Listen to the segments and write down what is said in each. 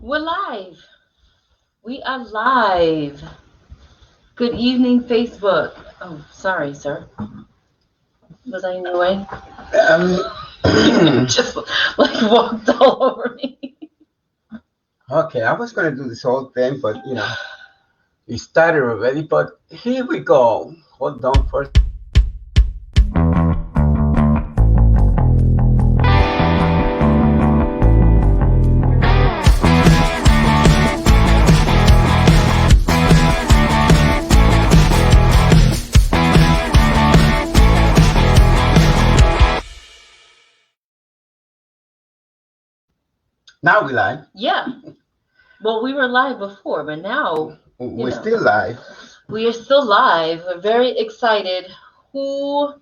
We're live. We are live. Good evening, Facebook. Oh, sorry, sir. Was I in your way? Just like walked all over me. Okay, I was gonna do this whole thing, but it started already. But here we go. Hold on for. Now we live. Yeah. Well, we were live before, but now We're still live. we are still live. We're very excited. Who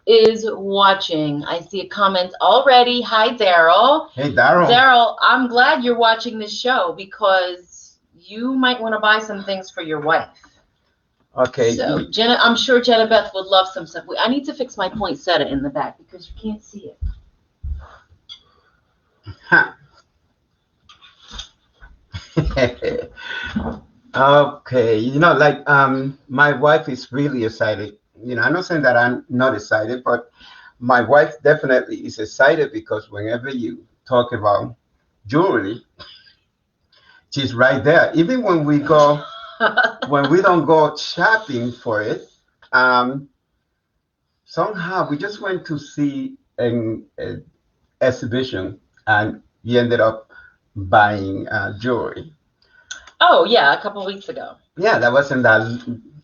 is watching? I see a comment already. Hi, Daryl. Hey, Daryl. Daryl, I'm glad you're watching this show because you might want to buy some things for your wife. Okay. So, Jenna, I'm sure Jenna Beth would love some stuff. I need to fix my poinsettia in the back because you can't see it. Huh. Okay, my wife is really excited. I'm not saying that I'm not excited, but my wife definitely is excited because whenever you talk about jewelry, she's right there. Even when we go, when we don't go shopping for it, um, somehow we just went to see an exhibition and we ended up buying jewelry. Oh yeah, a couple weeks ago. Yeah, that wasn't that.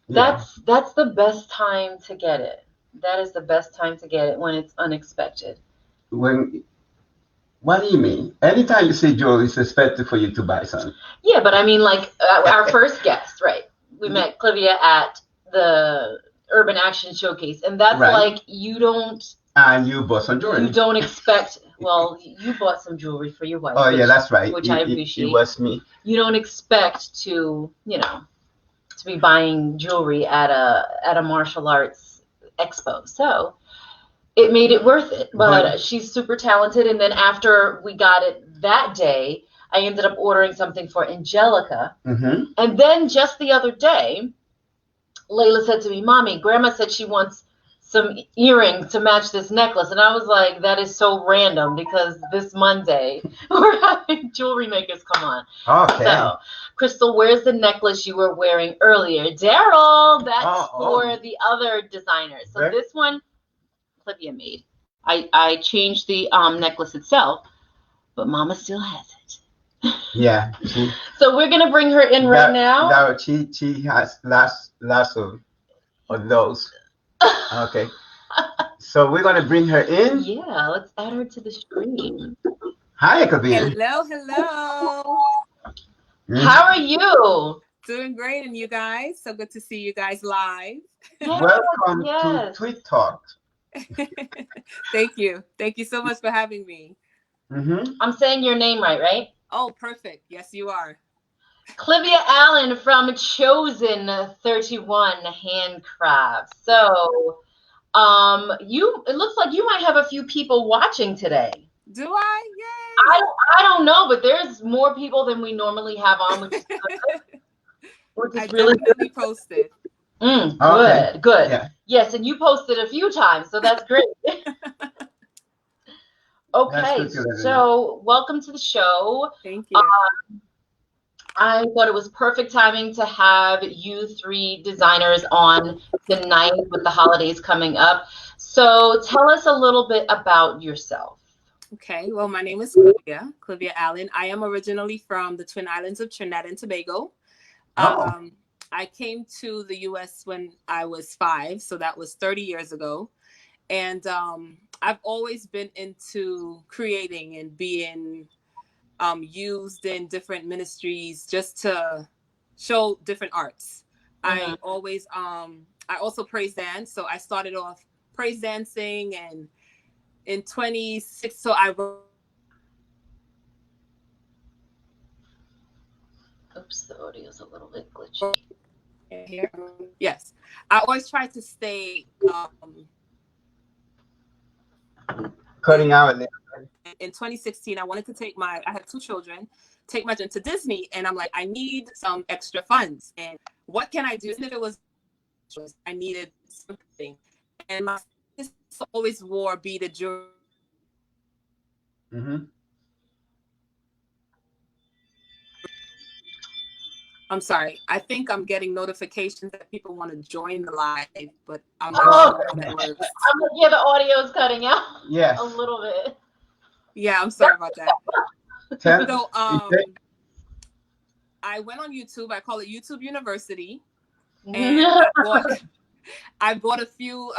Yeah. That's the best time to get it. That is the best time to get it when it's unexpected. When What do you mean? Anytime you see jewelry, it's expected for you to buy something. Yeah, but I mean, like our first guest, right? We met Clavia at the Urban Action Showcase, and that's Right. like you don't. And you bought some jewelry. You don't expect. Well, you bought some jewelry for your wife. Oh yeah, that's right. Which I appreciate. It was me. You don't expect to, to be buying jewelry at a martial arts expo. So it made it worth it. But she's super talented. And then after we got it that day, I ended up ordering something for Angelica. Mm-hmm. And then just the other day, Layla said to me, Mommy, Grandma said she wants some earrings to match this necklace. And I was like, that is so random because this Monday we're having jewelry makers come on. Okay. So, Crystal, where's the necklace you were wearing earlier? Daryl, that's for the other designer. So this one, Clavia made. I changed the necklace itself, but Mama still has it. Yeah. So we're gonna bring her in right now. She has lots of those. Okay. So we're gonna bring her in. Yeah, let's add her to the screen. Hi, Clavia. Hello. How are you? Doing great, and you guys? So good to see you guys live. Welcome to Tweed Talk. Thank you so much for having me. Mm-hmm. I'm saying your name right? Oh, perfect. Yes, you are. Clavia Allen from Chosen 31 Handcrafts. So, it looks like you might have a few people watching today. Do I? Yay! I don't know, but there's more people than we normally have on, which is good. Which is really definitely posted. Good. Yeah. Yes, and you posted a few times, so that's great. Okay, so welcome to the show. Thank you. I thought it was perfect timing to have you three designers on tonight with the holidays coming up. So tell us a little bit about yourself. Okay, well, my name is Clavia Allen. I am originally from the Twin Islands of Trinidad and Tobago. I came to the U.S. when I was 5, so that was 30 years ago. And I've always been into creating and being used in different ministries just to show different arts. Mm-hmm. I also praise dance. So I started off praise dancing, and in 26, so I wrote. Oops, the audio's a little bit glitchy. Here. Yes. I always try to stay cutting out a little. In 2016, I wanted to I had 2 children, take my children to Disney. And I'm like, I need some extra funds. And what can I do? And if it was, I needed something. And my sister always wore beaded jewelry. Mm-hmm. I'm sorry. I think I'm getting notifications that people want to join the live, but I'm not sure how that works. Yeah, the audio is cutting out. Yes. A little bit. Yeah, I'm sorry about that. So I went on YouTube. I call it YouTube University, and I bought a few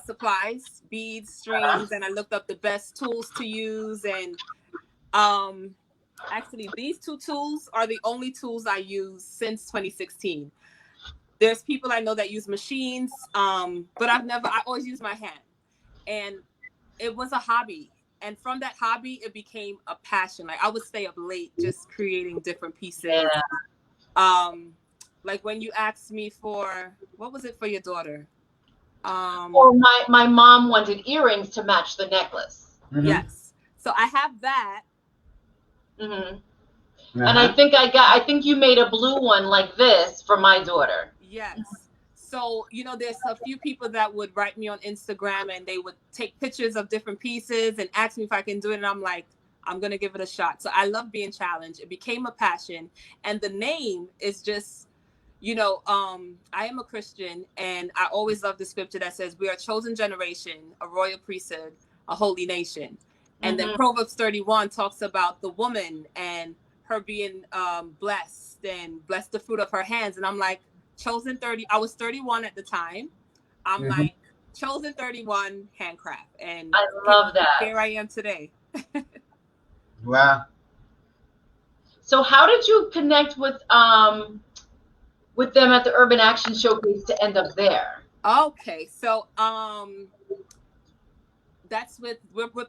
supplies, beads, strings, and I looked up the best tools to use. And actually, these 2 tools are the only tools I use since 2016. There's people I know that use machines, but I always use my hand. And it was a hobby. And from that hobby, it became a passion. Like I would stay up late just creating different pieces. Yeah. Like when you asked me for, what was it for your daughter? Or my mom wanted earrings to match the necklace. Mm-hmm. Yes. So I have that. Mm-hmm. Uh-huh. And I think you made a blue one like this for my daughter. Yes. So, there's a few people that would write me on Instagram and they would take pictures of different pieces and ask me if I can do it. And I'm like, I'm going to give it a shot. So I love being challenged. It became a passion. And the name is just, I am a Christian, and I always love the scripture that says we are a chosen generation, a royal priesthood, a holy nation. And then Proverbs 31 talks about the woman and her being blessed and blessed the fruit of her hands. And I'm like, chosen 30. I was 31 at the time. I'm like, chosen 31 handcraft. And I love that. Here I am today. Wow. So how did you connect with them at the Urban Action Showcase to end up there? Okay. So that's with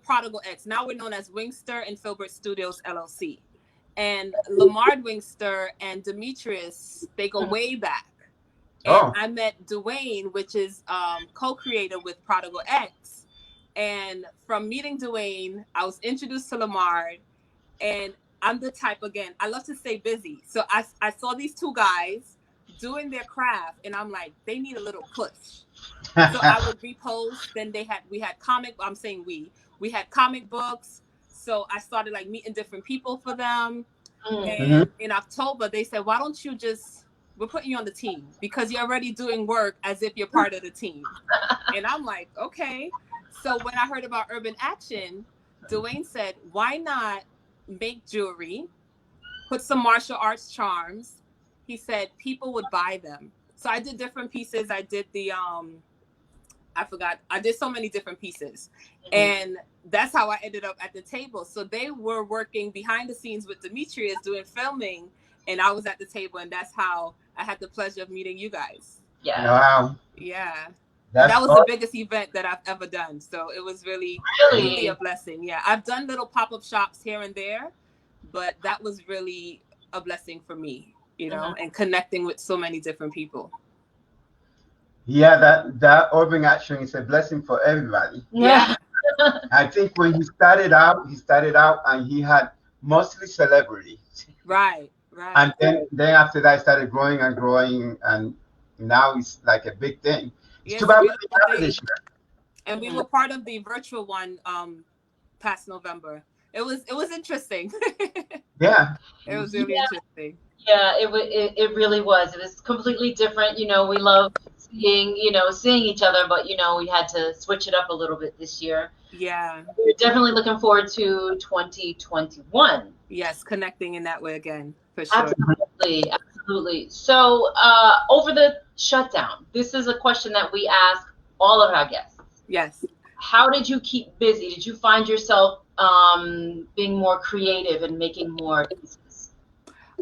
Prodigal X. Now we're known as Wingster and Filbert Studios LLC. And Lamar Wingster and Demetrius, they go way back. And I met Dwayne, which is co-creator with Prodigal X. And from meeting Dwayne, I was introduced to Lamar. And I'm the type, again, I love to stay busy. So I saw these 2 guys doing their craft, and I'm like, they need a little push. So I would repost. Then we had comic books. So I started like meeting different people for them. And in October, they said, why don't you we're putting you on the team because you're already doing work as if you're part of the team. And I'm like, okay. So when I heard about Urban Action, Dwayne said, why not make jewelry, put some martial arts charms? He said people would buy them. So I did different pieces. I did I did so many different pieces. And that's how I ended up at the table. So they were working behind the scenes with Demetrius doing filming, and I was at the table, and that's how I had the pleasure of meeting you guys. Yeah. Wow. Yeah. That was the biggest event that I've ever done. So it was really a blessing. Yeah. I've done little pop-up shops here and there, but that was really a blessing for me, and connecting with so many different people. Yeah, that Urban Action is a blessing for everybody. Yeah. I think when he started out and he had mostly celebrities. Right. And then after that, it started growing and growing, and now it's like a big thing. It's too bad we didn't have it this year. And we were part of the virtual one past November. It was interesting. Yeah. It was really interesting. Yeah, it really was. It was completely different. We love seeing each other, but we had to switch it up a little bit this year. Yeah. We're definitely looking forward to 2021. Yes, connecting in that way again, for sure. Absolutely. So over the shutdown, this is a question that we ask all of our guests. Yes. How did you keep busy? Did you find yourself being more creative and making more pieces?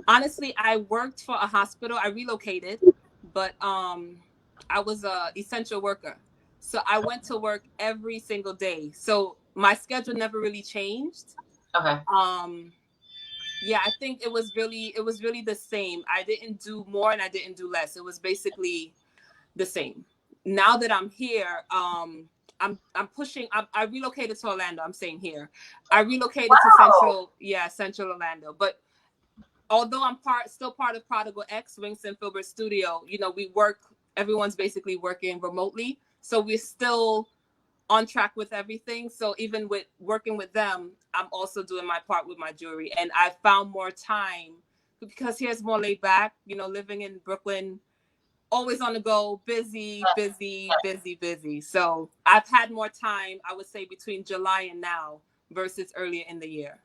Honestly, I worked for a hospital. I relocated, but I was an essential worker. So I went to work every single day. So my schedule never really changed. Okay. Yeah, I think it was really the same. I didn't do more and I didn't do less. It was basically the same. Now that I'm here, I'm pushing. I relocated to Orlando. I'm saying here, I relocated to Central Orlando. But although I'm still part of Prodigal X, Wings and Filbert Studio, you know, we work. Everyone's basically working remotely, so we're still on track with everything. So even with working with them, I'm also doing my part with my jewelry, and I found more time because here's more laid back. You know, living in Brooklyn, always on the go, busy. So I've had more time, I would say, between July and now versus earlier in the year.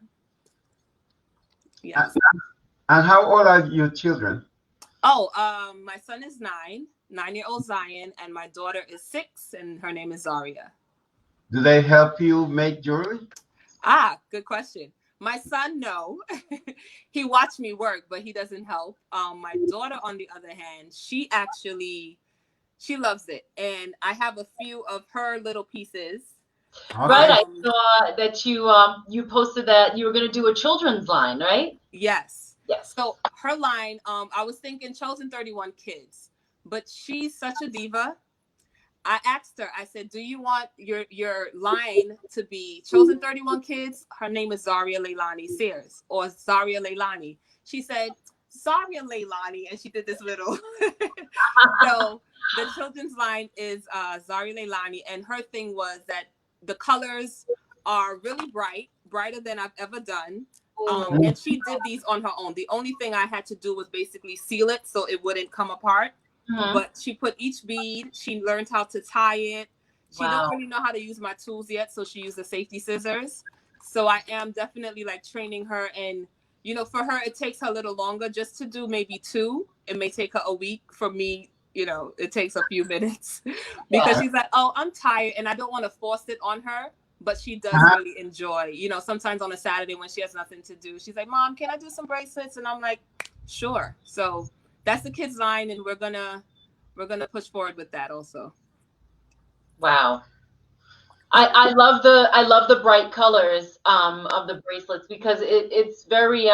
Yes. And how old are your children? Oh, my son is 9-year-old Zion, and my daughter is 6, and her name is Zaria. Do they help you make jewelry? Good question. My son, no. He watched me work, but he doesn't help. My daughter, on the other hand, she loves it. And I have a few of her little pieces. Right. I saw that you posted that you were going to do a children's line, right? Yes. So her line, I was thinking Chosen 31 Kids, but she's such a diva. I asked her, I said, do you want your line to be Chosen 31 Kids? Her name is Zaria Leilani Sears, or Zaria Leilani. She said, Zaria Leilani, and she did this little. So the children's line is Zaria Leilani, and her thing was that the colors are really brighter than I've ever done. And she did these on her own. The only thing I had to do was basically seal it so it wouldn't come apart. But she put each bead, she learned how to tie it. She don't really know how to use my tools yet, so she used the safety scissors. So I am definitely like training her, and you know, for her it takes her a little longer just to do maybe 2. It may take her a week. For me, you know, it takes a few minutes because she's like, oh, I'm tired, and I don't want to force it on her, but she does really enjoy, you know, sometimes on a Saturday when she has nothing to do, she's like, Mom, can I do some bracelets? And I'm like, sure. So that's the kids line, and we're gonna push forward with that also. Wow, I love the bright colors of the bracelets because it's very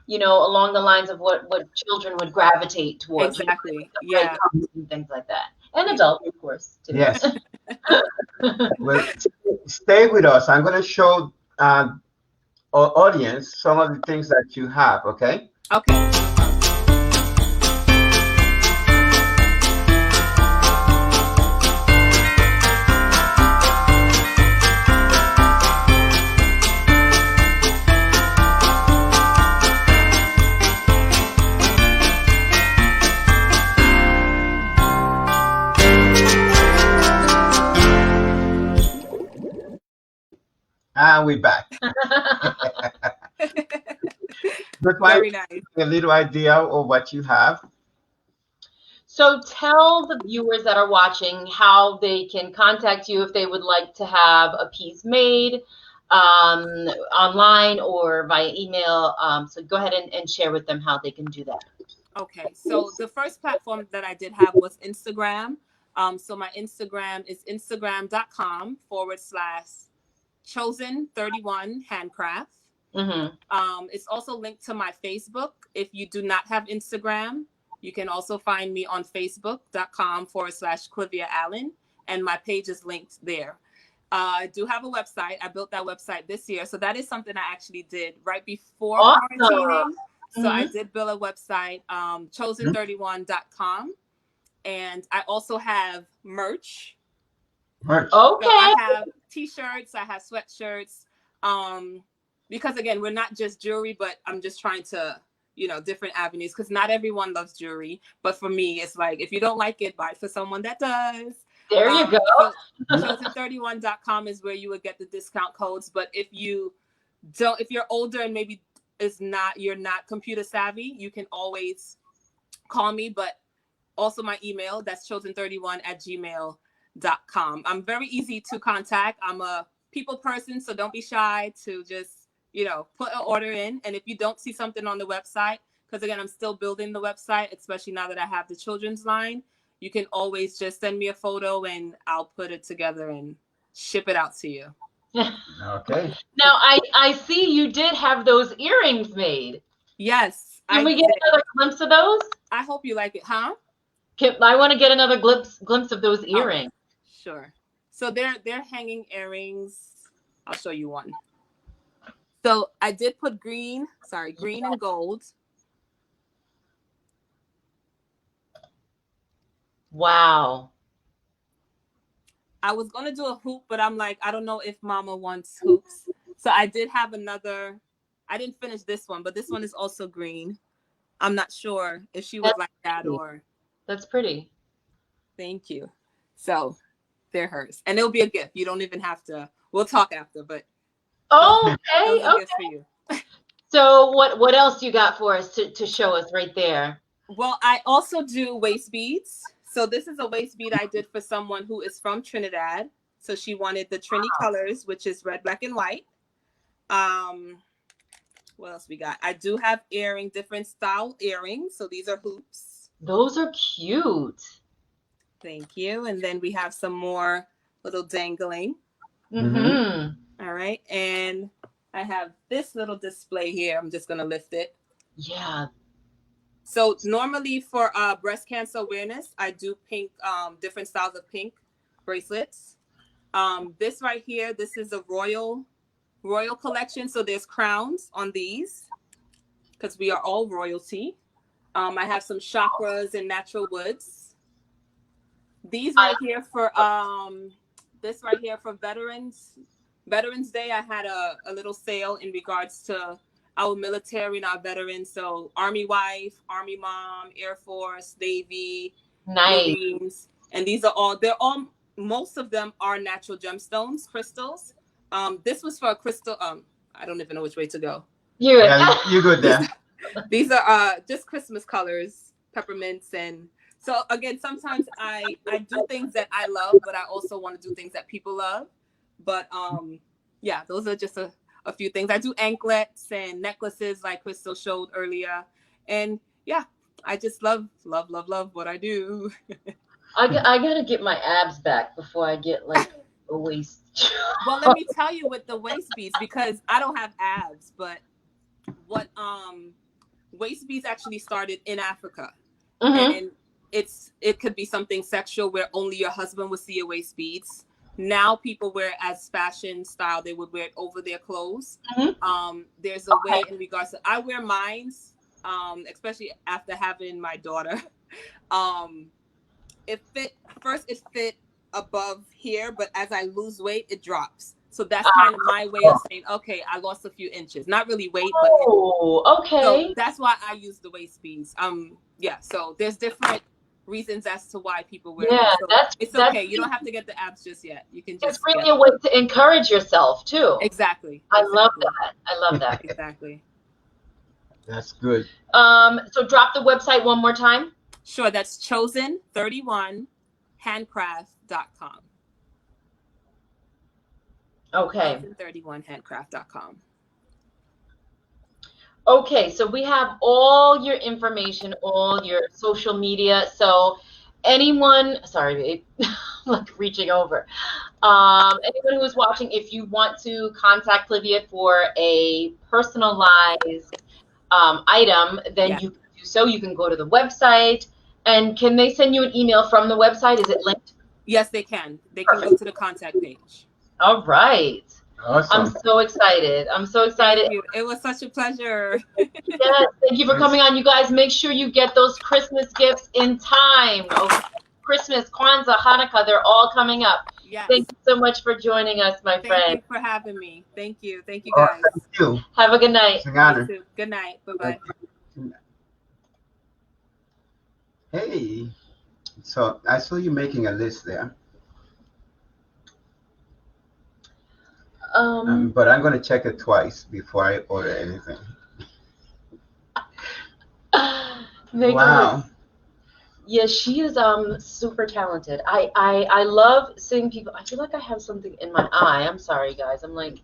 you know, along the lines of what children would gravitate towards. Exactly. Yeah. And things like that, and adults, of course, too. Yes. Well, stay with us. I'm going to show our audience some of the things that you have. Okay. Okay. And we're back. Very nice. A little idea of what you have. So tell the viewers that are watching how they can contact you if they would like to have a piece made online or via email. So go ahead and share with them how they can do that. Okay. So the first platform that I did have was Instagram. So my Instagram is instagram.com/Chosen31 Handcraft. It's also linked to my Facebook. If you do not have Instagram, you can also find me on facebook.com/Clavia Allen, and my page is linked there. I do have a website. I built that website this year. So that is something I actually did right before quarantining. So I did build a website, chosen31.com. And I also have merch. Merch. Okay. So I have t-shirts, I have sweatshirts. Because again, we're not just jewelry, but I'm just trying to, you know, different avenues, because not everyone loves jewelry. But for me, it's like, if you don't like it, buy it for someone that does. There you go. So chosen31.com is where you would get the discount codes. But if you're older and maybe you're not computer savvy, you can always call me. But also my email, that's chosen31@gmail.com. I'm very easy to contact. I'm a people person, so don't be shy to just, you know, put an order in. And if you don't see something on the website, because again, I'm still building the website, especially now that I have the children's line, you can always just send me a photo and I'll put it together and ship it out to you. Okay. Now, I see you did have those earrings made. Yes. Can we get another glimpse of those? I hope you like it, huh? I want to get another glimpse of those earrings. Sure. So they're hanging earrings. I'll show you one. So I did put green and gold. Wow. I was going to do a hoop, but I'm like, I don't know if Mama wants hoops. So I did have another. I didn't finish this one, but this one is also green. I'm not sure if she would like that or. That's pretty. Thank you. So they're hers. And it'll be a gift. You don't even have to. We'll talk after, but. Okay. Those are Okay. gifts for you. So what else you got for us to show us right there? Well, I also do waist beads. So this is a waist bead I did for someone who is from Trinidad. So she wanted the Trini colors, which is red, black, and white. What else we got? I do have different style earrings. So these are hoops. Those are cute. Thank you. And then we have some more little dangling. Mm-hmm. All right. And I have this little display here. I'm just going to lift it. Yeah. So normally for breast cancer awareness, I do pink, different styles of pink bracelets. This right here, this is a royal collection. So there's crowns on these because we are all royalty. I have some chakras and natural woods. These right here for this right here for Veterans Day. I had a little sale in regards to our military and our veterans. So Army wife, Army mom, Air Force, Navy, Marines. And these are all, most of them are natural gemstones, crystals. This was for a crystal. I don't even know which way to go. You're good there. These are just Christmas colors, peppermints. And so again, sometimes I do things that I love, but I also want to do things that people love. But yeah, those are just a few things. I do anklets and necklaces like Crystal showed earlier. And yeah, I just love what I do. I gotta get my abs back before I get like a waist. Well, let me tell you with the waist beads, because I don't have abs, but what waist beads actually started in Africa. And it could be something sexual where only your husband would see your waist beads. Now people wear it as fashion style. They would wear it over their clothes. There's a way in regards to, I wear mines, especially after having my daughter. It fit above here, but as I lose weight, it drops. So that's kind of my way of saying, okay, I lost a few inches. Not really weight, but okay. So that's why I use the waist beads. Yeah. So there's different reasons as to why people wear it. So it's okay. You don't have to get the abs just yet. You can just. It's really a way to encourage yourself too. Exactly. I love that. Exactly. That's good. So drop the website one more time. Sure. That's chosen31handcraft.com. Okay. 31handcraft.com. Okay, so we have all your information, all your social media. So anyone, sorry, babe, I'm like reaching over. Anyone who's watching, if you want to contact Clavia for a personalized item, then you can do so. You can go to the website. And can they send you an email from the website? Is it linked? Yes, they can. They can go to the contact page. All right. Awesome. I'm so excited. Thank you. It was such a pleasure. Yes, thank you for coming on. You guys, make sure you get those Christmas gifts in time. Christmas, Kwanzaa, Hanukkah, they're all coming up. Yes. Thank you so much for joining us, my friend. Thank you for having me. Thank you. Thank you, guys. Thank you. Have a good night. Good night. Bye-bye. Hey, so I saw you making a list there. But I'm going to check it twice before I order anything. Wow. Yeah, she is super talented. I love seeing people. I feel like I have something in my eye. I'm sorry, guys. I'm like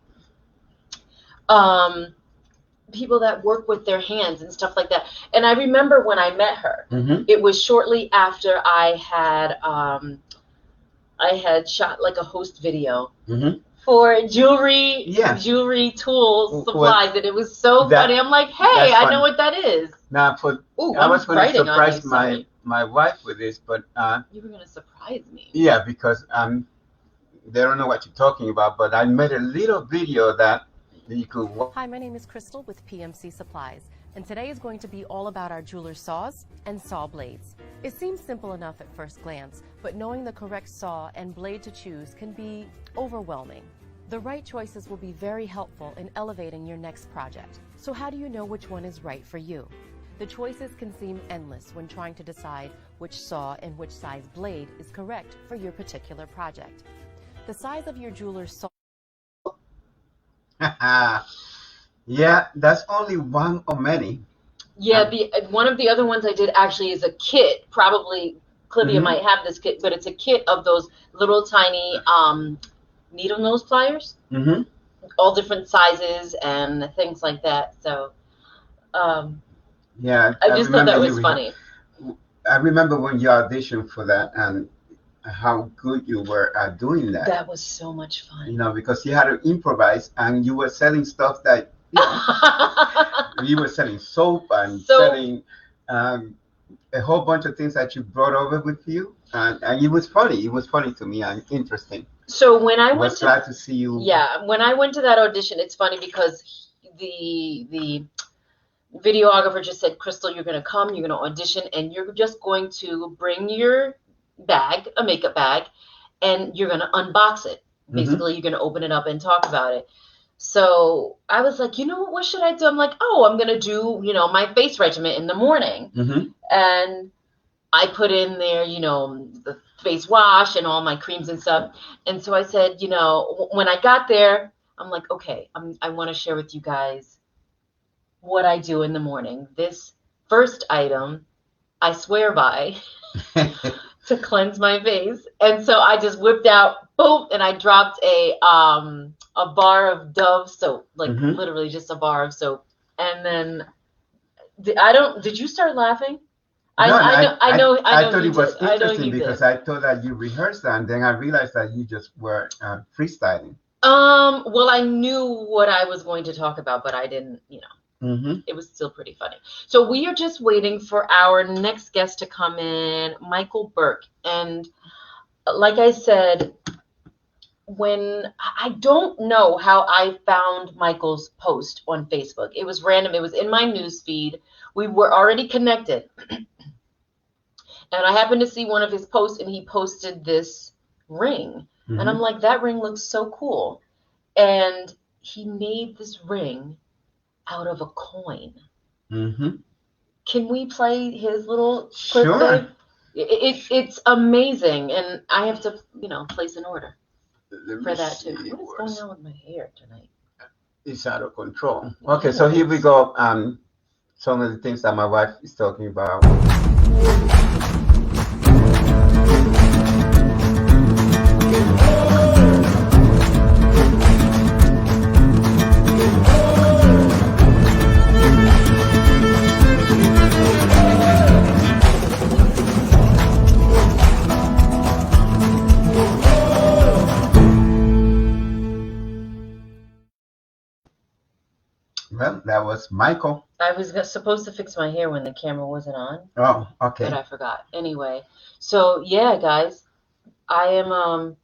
people that work with their hands and stuff like that. And I remember when I met her, it was shortly after I had shot like a host video for jewelry tools, supplies, and it was so funny. I'm like, hey, I know what that is. Now, I was going to surprise my wife with this, but you were going to surprise me. Yeah, because they don't know what you're talking about, but I made a little video that you could watch. Hi, my name is Crystal with PMC Supplies, and today is going to be all about our jeweler's saws and saw blades. It seems simple enough at first glance, but knowing the correct saw and blade to choose can be overwhelming. The right choices will be very helpful in elevating your next project. So how do you know which one is right for you? The choices can seem endless when trying to decide which saw and which size blade is correct for your particular project. The size of your jeweler's saw. Yeah, that's only one of many. Yeah, one of the other ones I did actually is a kit. Probably Clavia might have this kit, but it's a kit of those little tiny needle nose pliers, all different sizes and things like that. So, yeah, I just thought that was funny. I remember when you auditioned for that and how good you were at doing that. That was so much fun. You know, because you had to improvise and you were selling stuff that you were selling soap and selling a whole bunch of things that you brought over with you, and it was funny. It was funny to me and interesting. So when I was glad to see you. Yeah, when I went to that audition, it's funny because the videographer just said, Crystal, you're going to come, you're going to audition, and you're just going to bring your bag, a makeup bag, and you're going to unbox it. Basically, you're going to open it up and talk about it. So I was like, you know what should I do? I'm like, oh, I'm going to do, my face regimen in the morning. And I put in there, the face wash and all my creams and stuff. And so I said, when I got there, I'm like, okay, I want to share with you guys what I do in the morning. This first item, I swear by to cleanse my face. And so I just whipped out, boom, and I dropped a bar of Dove soap, like literally just a bar of soap. And then did you start laughing? I thought it was interesting because I thought that you rehearsed that, and then I realized that you just were freestyling. Well, I knew what I was going to talk about, but I didn't, It was still pretty funny. So we are just waiting for our next guest to come in, Michael Burke. And like I said, I don't know how I found Michael's post on Facebook. It was random. It was in my news feed. We were already connected. And I happened to see one of his posts, and he posted this ring. And I'm like, that ring looks so cool. And he made this ring out of a coin. Can we play his little clip? Sure. It's amazing. And I have to, place an order for that too. What is going on with my hair tonight? It's out of control. Okay, so here we go. Some of the things that my wife is talking about. Well, that was Michael. I was supposed to fix my hair when the camera wasn't on. Oh, okay. But I forgot. Anyway, so yeah, guys, I am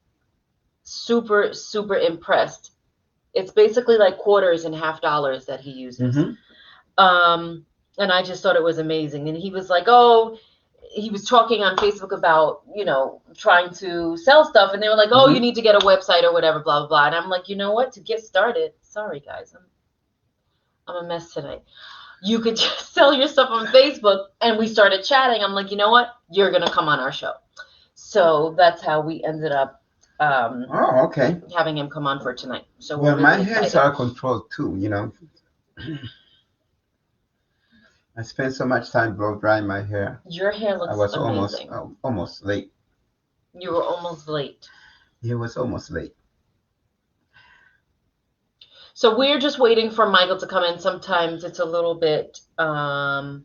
super, super impressed. It's basically like quarters and $50 that he uses. And I just thought it was amazing. And he was like, oh, he was talking on Facebook about, trying to sell stuff. And they were like, oh, you need to get a website or whatever, blah, blah, blah. And I'm like, you know what? To get started, sorry, guys, I'm a mess tonight. You could just sell your stuff on Facebook. And we started chatting. I'm like, you know what? You're going to come on our show. So that's how we ended up having him come on for tonight. So well, my hands are controlled too, I spent so much time blow drying my hair. Your hair looks amazing. I was almost late. You were almost late. It was almost late. So we're just waiting for Michael to come in. Sometimes it's a little bit of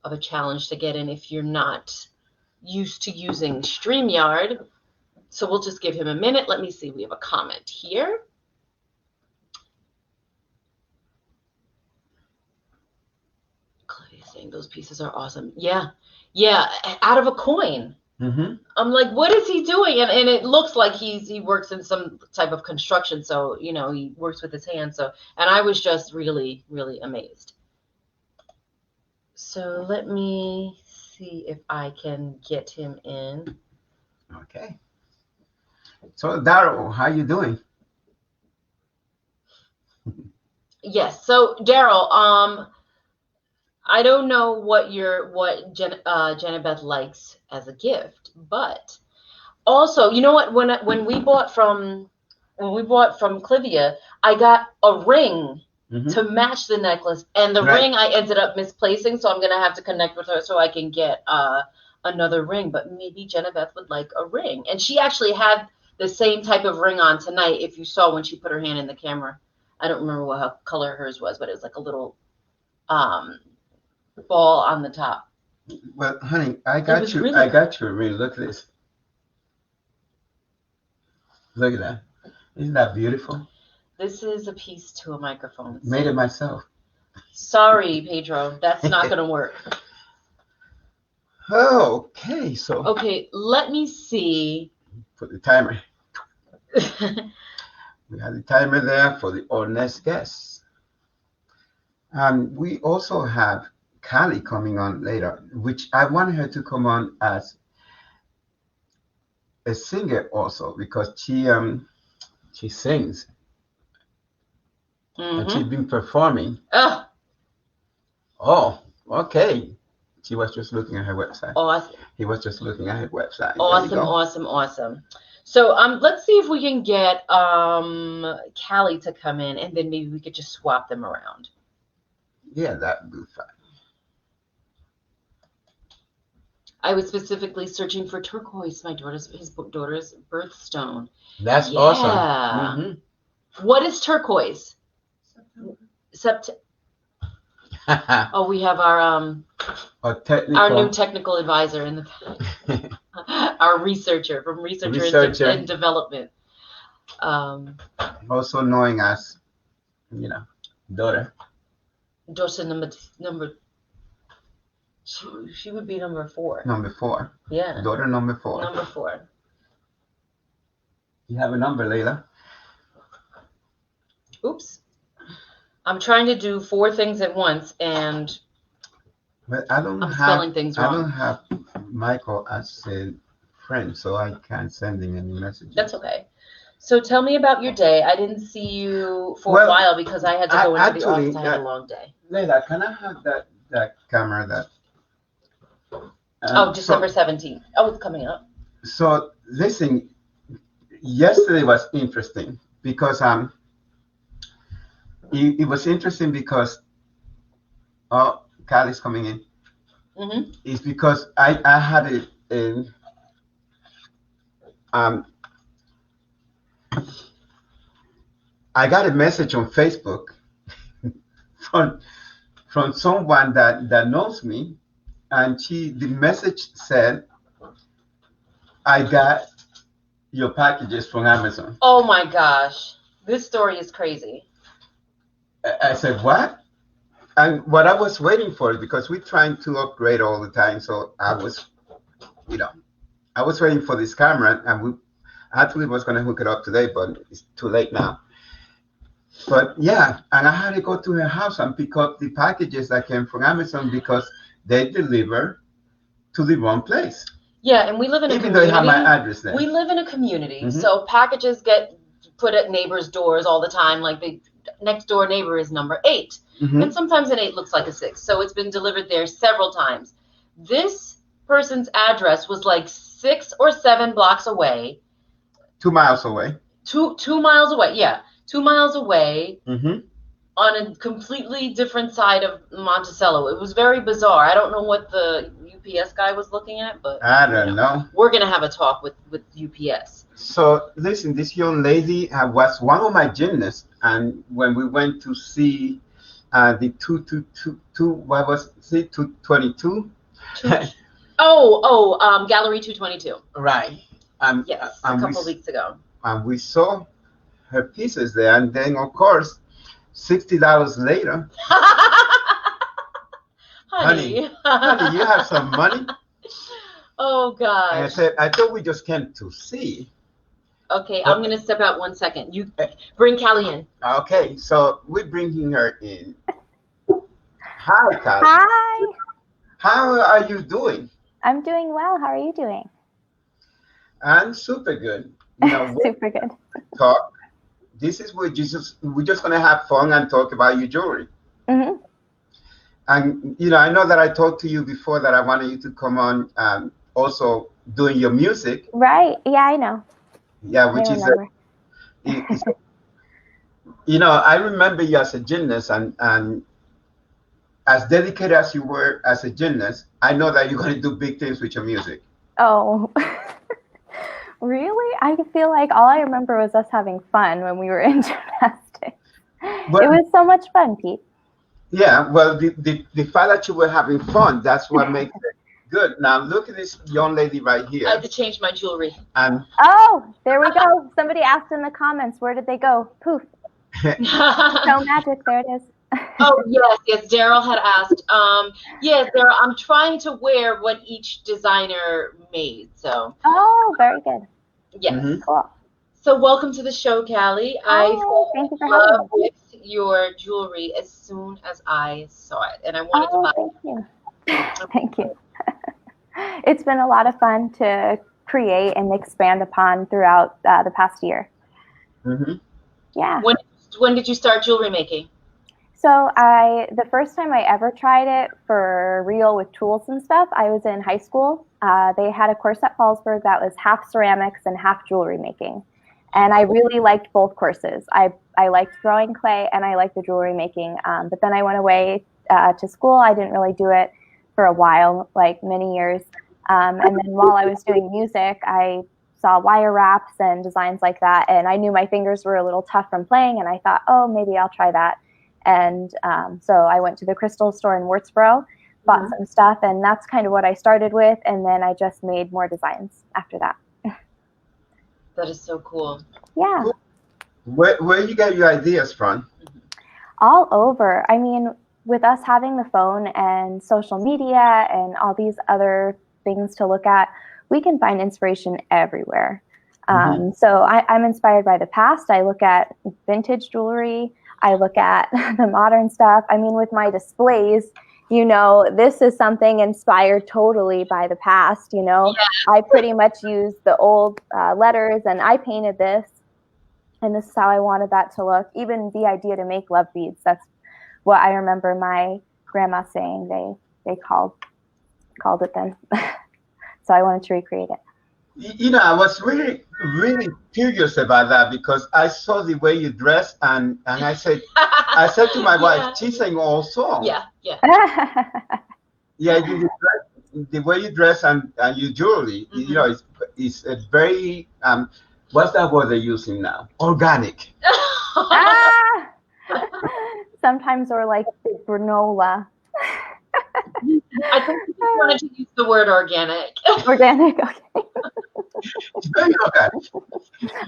a challenge to get in if you're not used to using StreamYard. So we'll just give him a minute. Let me see. We have a comment here. Clavia saying those pieces are awesome. Yeah. Out of a coin. Mm-hmm. I'm like, what is he doing? And it looks like he works in some type of construction. So, he works with his hands. So, and I was just really, really amazed. So let me see if I can get him in. Okay. So Daryl, how you doing? Yes. So Daryl, I don't know what Jenabeth likes as a gift, but also, you know what? When we bought from Clavia, I got a ring to match the necklace, and the ring I ended up misplacing, so I'm gonna have to connect with her so I can get another ring. But maybe Jenabeth would like a ring, and she actually had the same type of ring on tonight. If you saw when she put her hand in the camera, I don't remember what color hers was, but it was like a little ball on the top. Well, honey, I got you. I got you a ring. Look at this. Look at that. Isn't that beautiful? This is a piece to a microphone. Made it myself. Sorry, Pedro. That's not going to work. Okay, so. Okay, let me see. Put the timer. We have the timer there for our next guest. We also have Callie coming on later, which I want her to come on as a singer also, because she sings. And she's been performing. Oh, okay. She was just looking at her website. Awesome. He was just looking at her website. Awesome. So let's see if we can get Callie to come in, and then maybe we could just swap them around. Yeah, that would be fine. I was specifically searching for turquoise, his daughter's birthstone. That's awesome. What is turquoise? September. Oh, we have our new technical advisor in the our researcher from Researcher and Development. Also knowing as, daughter. Daughter number. She would be number 4. Number 4. Yeah. Daughter number 4. Number 4. You have a number, Layla? Oops. I'm trying to do 4 things at once, and I'm spelling things wrong. I don't have Michael as a friend, so I can't send him any messages. That's okay. So tell me about your day. I didn't see you for a while because I had to go into the office. I had a long day. Layla, can I have that camera that... December 17th. Oh, it's coming up. So listen, yesterday was interesting because it was interesting because Callie's coming in. It's because I had I got a message on Facebook from someone that knows me. And the message said, I got your packages from Amazon. Oh my gosh. This story is crazy. I said, what? And what I was waiting for, because we're trying to upgrade all the time. So I was waiting for this camera, and we actually was going to hook it up today, but it's too late now. But yeah, and I had to go to her house and pick up the packages that came from Amazon because they deliver to the wrong place. Yeah, and we live in a community. Even though they have my address there. We live in a community, so packages get put at neighbors' doors all the time. Like the next door neighbor is number 8. And sometimes an 8 looks like a 6. So it's been delivered there several times. This person's address was like 6 or 7 blocks away. 2 miles away. 2 miles away, yeah. 2 miles away. On a completely different side of Monticello. It was very bizarre. I don't know what the UPS guy was looking at, but I don't know. We're going to have a talk with UPS. So listen, this young lady was one of my gymnasts, and when we went to see the 222? Gallery 222. Right. Yes, a couple weeks ago. And we saw her pieces there, and then of course, $60 later. Honey, you have some money. Oh And I gosh. said, I thought we just came to see. Okay, But- I'm gonna step out 1 second. You bring Callie in. Okay, so we're bringing her in. Hi, Callie. Hi, How are you doing? I'm doing well. How are you doing? I'm super good. You know, we Super good. talk. This is where we're just gonna have fun and talk about your jewelry. Hmm. And you know, I know that I talked to you before that I wanted you to come on, also doing your music. Right. Yeah, I know. Yeah, I which is remember. you know, I remember you as a gymnast, and as dedicated as you were as a gymnast, I know that you're gonna do big things with your music. Oh, really? I feel like all I remember was us having fun when we were in gymnastics. Well- It was so much fun, Pete. Yeah, well, the fact that you were having fun, that's what makes it good. Now look at this young lady right I here, had to change my jewelry. and Oh, there we go. Somebody asked in the comments, where did they go? Poof. So Oh magic. There it is. yes, Daryl had asked. Yes, Daryl, I'm trying to wear what each designer made. So Oh, very good. yes. Mhm. Cool. So welcome to the show, Callie. I Oh, fell thank you for in having love me. with your jewelry as soon as I saw it, and I wanted to Oh, buy. thank you. Thank you. It's been a lot of fun to create and expand upon throughout the past year. Mhm. Yeah. When did you start jewelry making? So the first time I ever tried it for real with tools and stuff, I was in high school. They had a course at Fallsburg that was half ceramics and half jewelry making. And I really liked both courses. I liked throwing clay and I liked the jewelry making. But then I went away to school. I didn't really do it for a while, like many years. And then while I was doing music, I saw wire wraps and designs like that. And I knew my fingers were a little tough from playing. And I thought, oh, maybe I'll try that. And so I went to the crystal store in Wurtsboro, bought some stuff, and that's kind of what I started with. And then I just made more designs after that. That is so cool. Yeah, Where you get your ideas from? all over. I mean, with us having the phone and social media and all these other things to look at, we can find inspiration everywhere. So I'm inspired by the past. I look at vintage jewelry. I look at the modern stuff. I mean, with my displays, you know, this is something inspired totally by the past, you know. Yeah. I pretty much used the old letters and I painted this. And this is how I wanted that to look. Even the idea to make love beads, that's what I remember my grandma saying they called it then. So I wanted to recreate it. You know, I was really curious about that because I saw the way you dress, and I said to my wife, she's saying all songs. Yeah. Yeah, the way you dress and your jewelry, you know, it's a very what's that word they're using now? Organic. Sometimes we're like granola. I think you wanted to use the word organic. Organic, okay. It's very organic.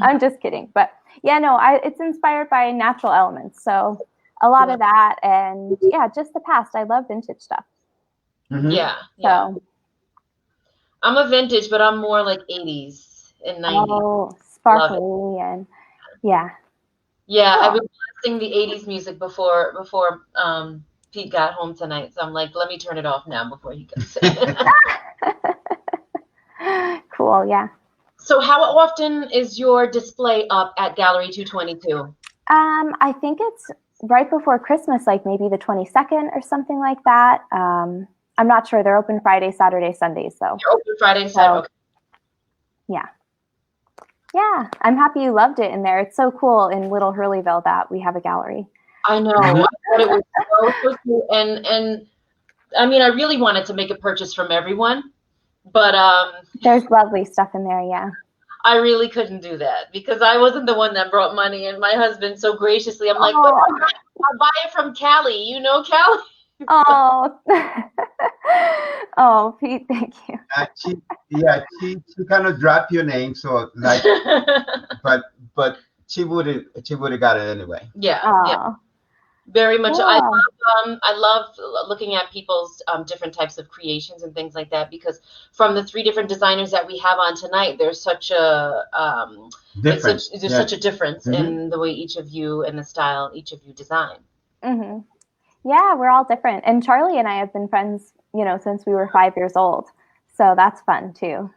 I'm just kidding, but yeah, no, it's inspired by natural elements. So a lot of that, and yeah, just the past. I love vintage stuff. Mm-hmm. Yeah. So I'm a vintage, but I'm more like 80s and 90s. Oh, sparkly and yeah. Yeah, I was listening to the 80s music before Pete got home tonight, so I'm like, let me turn it off now before he goes. Cool, yeah. So how often is your display up at Gallery 222? I think it's right before Christmas, like maybe the 22nd or something like that. I'm not sure. They're open Friday, Saturday, Sundays, though. You're open Friday, Saturday. Okay. Yeah. Yeah, I'm happy you loved it in there. It's so cool in Little Hurleyville that we have a gallery. I know. I thought it was so cool. And I mean, I really wanted to make a purchase from everyone, but there's lovely stuff in there, yeah. I really couldn't do that because I wasn't the one that brought money, and my husband so graciously, I'm like, but I'll buy it from Callie. You know Callie? Oh, oh, Pete, thank you. She kind of dropped your name, so like, but she would have got it anyway. Yeah. Very much. Yeah. I love looking at people's different types of creations and things like that, because from the 3 different designers that we have on tonight, there's such a Difference. there's such a difference Mhm. in the way each of you and the style each of you design. Hmm. Yeah, we're all different. And Charlie and I have been friends, since we were 5 years old. So that's fun too,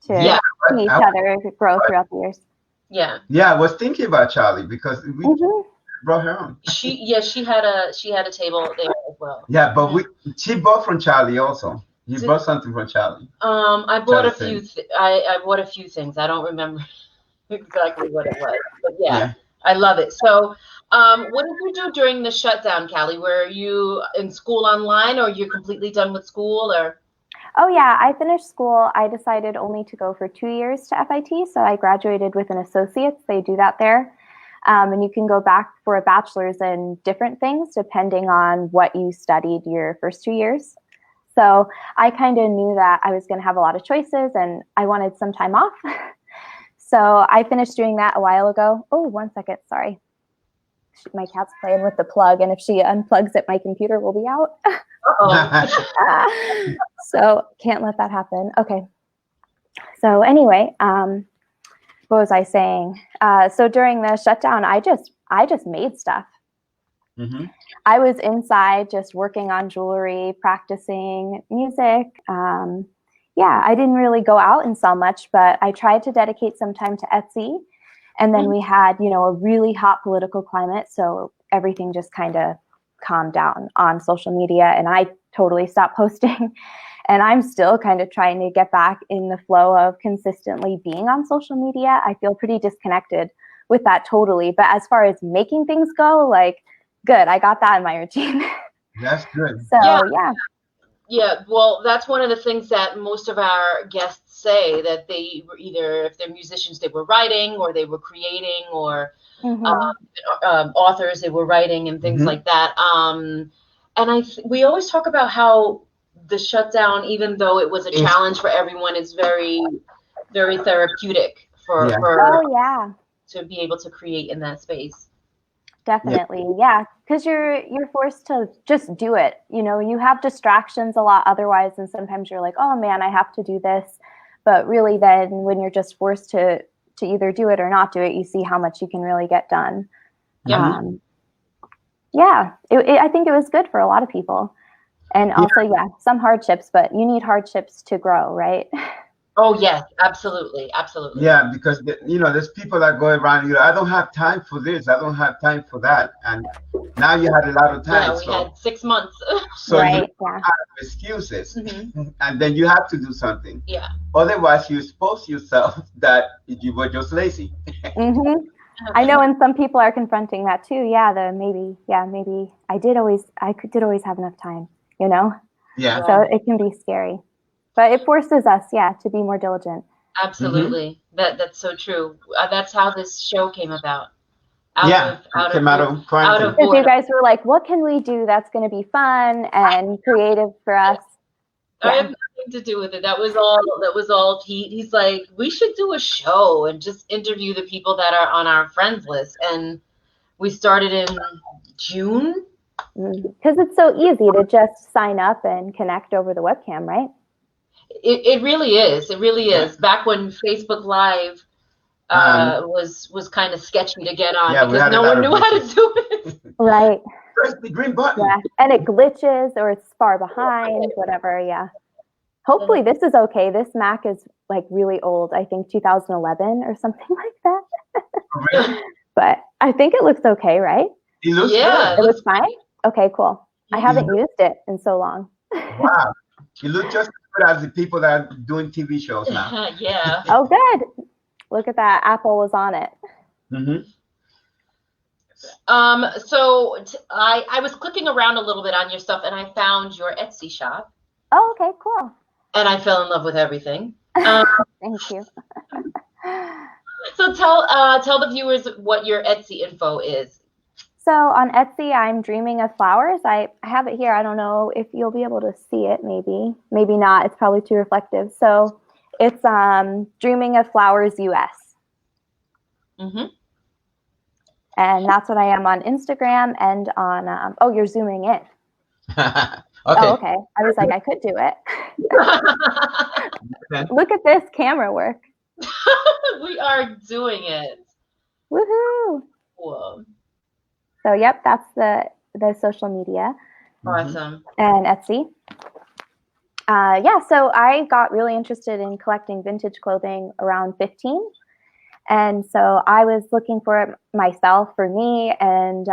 to Yeah. see each other grow throughout the years. Yeah. Yeah, I was thinking about Charlie because we Mhm. brought her on. She had a table there as well. Yeah, but she bought from Charlie also. You bought something from Charlie. I bought a Charlie few. I bought a few things. I don't remember exactly what it was, but yeah, I love it. So, what did you do during the shutdown, Callie? Were you in school online, or you're completely done with school, or? Oh yeah, I finished school. I decided only to go for 2 years to FIT, so I graduated with an associate's. They do that there. And you can go back for a bachelor's in different things depending on what you studied your first 2 years. So I kind of knew that I was going to have a lot of choices and I wanted some time off. So I finished doing that a while ago. Oh, 1 second, sorry. My cat's playing with the plug, and if she unplugs it, my computer will be out. So can't let that happen. Okay. So anyway, what was I saying? So during the shutdown, I just made stuff. Mm-hmm. I was inside just working on jewelry, practicing music. Yeah, I didn't really go out and sell much, but I tried to dedicate some time to Etsy. And then we had, a really hot political climate. So everything just kind of calmed down on social media, and I totally stopped posting. And I'm still kind of trying to get back in the flow of consistently being on social media. I feel pretty disconnected with that totally. But as far as making things go, good. I got that in my routine. That's good. So, yeah. Yeah, well, that's one of the things that most of our guests say, that they were either, if they're musicians, they were writing, or they were creating, or authors, they were writing and things like that. And we always talk about how the shutdown, even though it was a challenge for everyone, is very, very therapeutic for to be able to create in that space. Definitely. Yeah. Because you're forced to just do it. You have distractions a lot otherwise. And sometimes you're like, oh man, I have to do this. But really then when you're just forced to either do it or not do it, you see how much you can really get done. Yeah. I think it was good for a lot of people. And also, some hardships, but you need hardships to grow, right? Oh, yes, absolutely. Absolutely. Yeah, because, there's people that go around, I don't have time for this. I don't have time for that. And now you had a lot of time. Yeah, we had 6 months. So right, you have excuses. And then you have to do something. Yeah. Otherwise, you expose yourself that you were just lazy. I know, and some people are confronting that too. Maybe I did always have enough time, Yeah. So it can be scary. But it forces us, to be more diligent. Absolutely. That's so true. That's how this show came about. Out of quarantine. Because you guys were like, what can we do that's going to be fun and creative for us? I have nothing to do with it. That was all Pete. He's like, we should do a show and just interview the people that are on our friends list. And we started in June. Because it's so easy to just sign up and connect over the webcam, right? It really is. It really is. Back when Facebook Live was kind of sketchy to get on because no one knew how to do it. Right. Press the green button. Yeah, and it glitches or it's far behind, whatever. Yeah. Hopefully this is okay. This Mac is really old. I think 2011 or something like that. Really? But I think it looks okay, right? It looks good. It looks fine? Okay, cool. I haven't used it in so long. Wow. You look just as good as the people that are doing TV shows now. Yeah. Oh, good. Look at that. Apple was on it. So I was clicking around a little bit on your stuff, and I found your Etsy shop. Oh, okay, cool. And I fell in love with everything. Thank you. So tell the viewers what your Etsy info is. So on Etsy, I'm Dreaming of Flowers. I have it here. I don't know if you'll be able to see it. Maybe not. It's probably too reflective. So it's Dreaming of Flowers US. And that's what I am on Instagram and on, oh, you're zooming in. Okay. Oh, okay. I was like, I could do it. Look at this camera work. We are doing it. Woohoo. Whoa. So, yep, that's the social media. Awesome. And Etsy. Yeah, so I got really interested in collecting vintage clothing around 15. And so I was looking for it myself, for me. And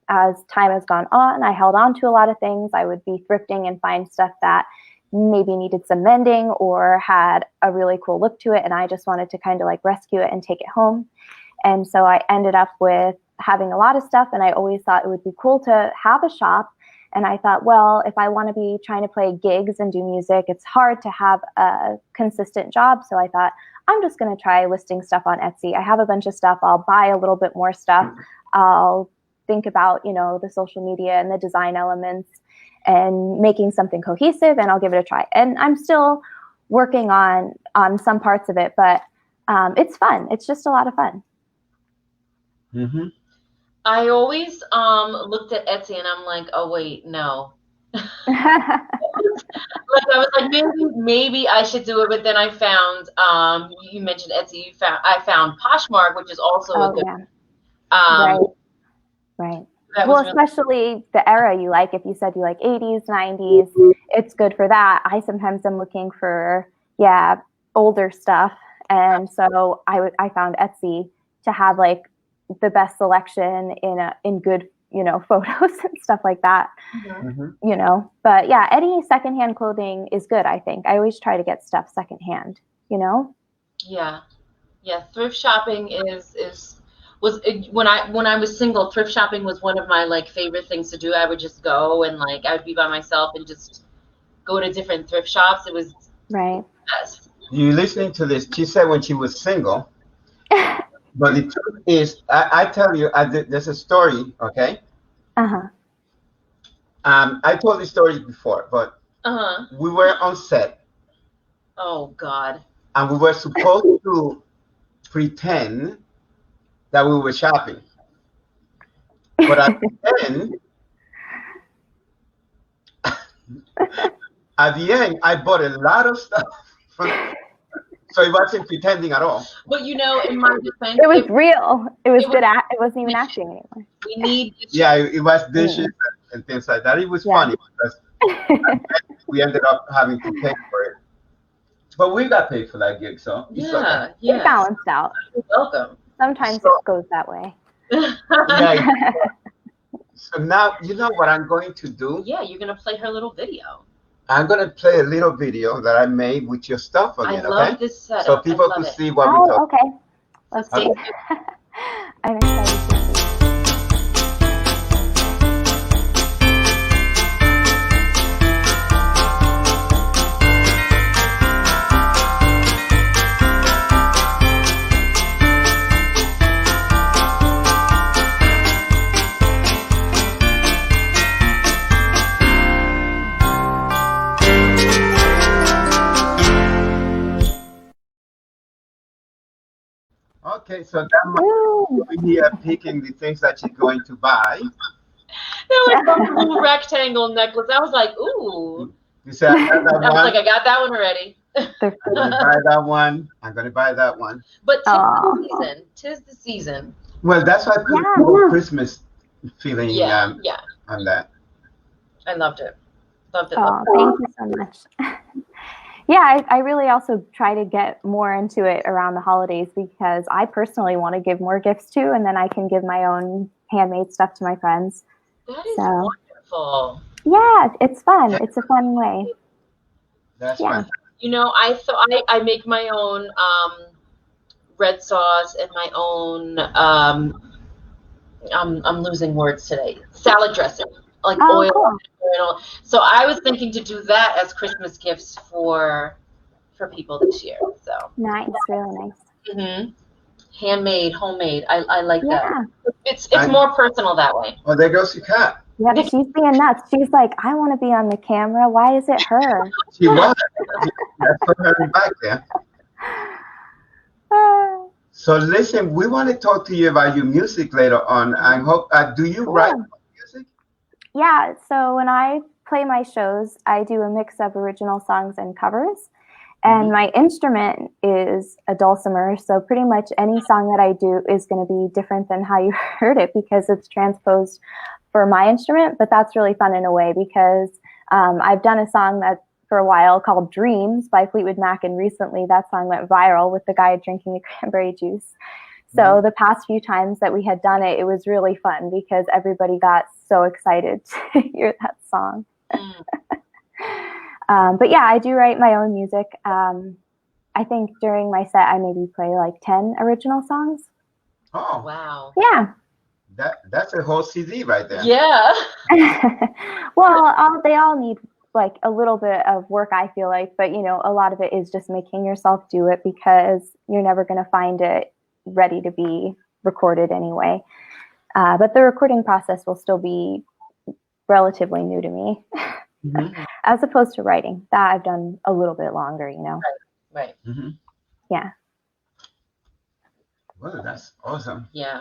as time has gone on, I held on to a lot of things. I would be thrifting and find stuff that maybe needed some mending or had a really cool look to it. And I just wanted to kind of like rescue it and take it home. And so I ended up with having a lot of stuff. And I always thought it would be cool to have a shop. And I thought, well, if I want to be trying to play gigs and do music, it's hard to have a consistent job. So I thought, I'm just going to try listing stuff on Etsy. I have a bunch of stuff. I'll buy a little bit more stuff. I'll think about, the social media and the design elements and making something cohesive, and I'll give it a try. And I'm still working on some parts of it, but it's fun. It's just a lot of fun. Mm-hmm. I always looked at Etsy and I'm like, oh wait, no. Like I was like, maybe I should do it, but then I found you mentioned Etsy. I found Poshmark, which is also a good. Yeah. Right. Well, Really especially the era you like. If you said you like 80s, 90s, it's good for that. I sometimes am looking for older stuff, and so I found Etsy to have like the best selection in good photos and stuff like that. Mm-hmm. But yeah, any secondhand clothing is good. I think I always try to get stuff secondhand. Yeah. Thrift shopping was when I was single. Thrift shopping was one of my like favorite things to do. I would just go and like I would be by myself and just go to different thrift shops. It was right. Best. You listening to this? She said when she was single. But the truth is, I tell you, there's a story, okay? Uh-huh. I told this story before, but we were on set. Oh, God. And we were supposed to pretend that we were shopping. But at the end, I bought a lot of stuff so it wasn't pretending at all. But in my defense, it was real. It was good. It wasn't even acting anymore. We need. It was dishes and things like that. It was funny because we ended up having to pay for it. But we got paid for that gig, so it balanced out. You're welcome. Sometimes it goes that way. So now you know what I'm going to do. Yeah, you're gonna play her little video. I'm gonna play a little video that I made with your stuff again. I love this setup. So people can see what we talk. Okay. Let's see. I'm excited to see. Okay, so that might be here picking the things that she's going to buy. That was a little rectangle necklace. I was like, ooh. You said I like, I got that one already. I'm gonna buy that one. I'm gonna buy that one. But tis the season. Well, that's why I put a little Christmas feeling on that. I loved it. Loved it. Oh, thank you so much. Yeah, I really also try to get more into it around the holidays because I personally want to give more gifts too, and then I can give my own handmade stuff to my friends. That is wonderful. Yeah, it's fun. It's a fun way. That's fun. I make my own red sauce and my own I'm losing words today. Salad dressing. Like oil. Cool. So I was thinking to do that as Christmas gifts for people this year. So nice, really nice. Mm-hmm. Handmade, homemade. I like that. It's more personal that way. Well, there goes your cat. Yeah, but she's being nuts. She's like, I want to be on the camera. Why is it her? She was. That's put her back there. So listen, we want to talk to you about your music later on. I hope. Do you write music? Yeah. So when I play my shows, I do a mix of original songs and covers. And my instrument is a dulcimer, so pretty much any song that I do is going to be different than how you heard it because it's transposed for my instrument. But that's really fun in a way because I've done a song that for a while called Dreams by Fleetwood Mac, and recently that song went viral with the guy drinking the cranberry juice. So the past few times that we had done it, it was really fun because everybody got so excited to hear that song. But yeah, I do write my own music. I think during my set, I maybe play like 10 original songs. Oh, wow. Yeah. That's a whole CD right there. Yeah. Well, they all need like a little bit of work, I feel like. But, you know, a lot of it is just making yourself do it because you're never going to find it ready to be recorded anyway. But the recording process will still be relatively new to me. As opposed to writing. That I've done a little bit longer, you know. Right. Yeah. Well, that's awesome. Yeah.